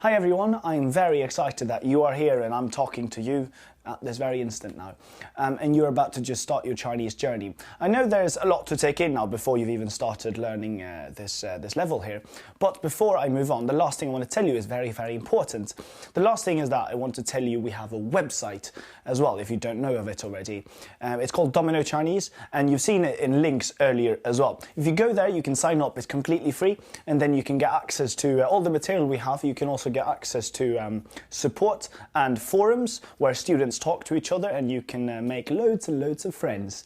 Hi everyone, I'm very excited that you are here and I'm talking to you at this very instant now. And you're about to just start your Chinese journey. I know there's a lot to take in now before you've even started learning this level here. But before I move on, the last thing I want to tell you is very, very important. The last thing is that I want to tell you we have a website as well, if you don't know of it already. It's called Domino Chinese, and you've seen it in links earlier as well. If you go there, you can sign up. It's completely free, and then you can get access to all the material we have. You can also get access to support and forums where students talk to each other, and you can make loads and loads of friends.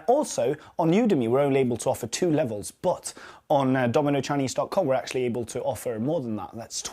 Also, on Udemy, we're only able to offer 2 levels, but on dominochinese.com, we're actually able to offer more than that. There's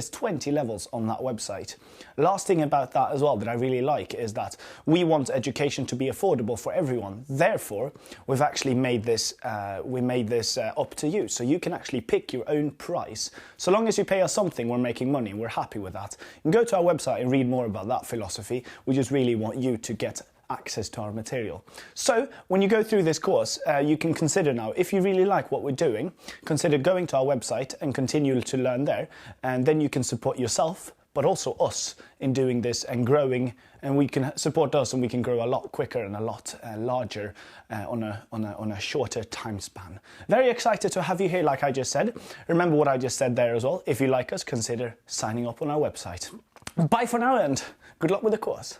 20 levels on that website. Last thing about that as well that I really like is that we want education to be affordable for everyone. Therefore, we've actually made this up to you. So you can actually pick your own price. So long as you pay us something, we're making money, and we're happy with that. You can go to our website and read more about that philosophy. We just really want you to get access to our material. So when you go through this course, you can consider now, if you really like what we're doing, consider going to our website and continue to learn there, and then you can support yourself but also us in doing this and growing, and we can support us and we can grow a lot quicker and a lot larger on a shorter time span. Very excited to have you here, like I just said. Remember what I just said there as well. If you like us, consider signing up on our website. Bye for now and good luck with the course.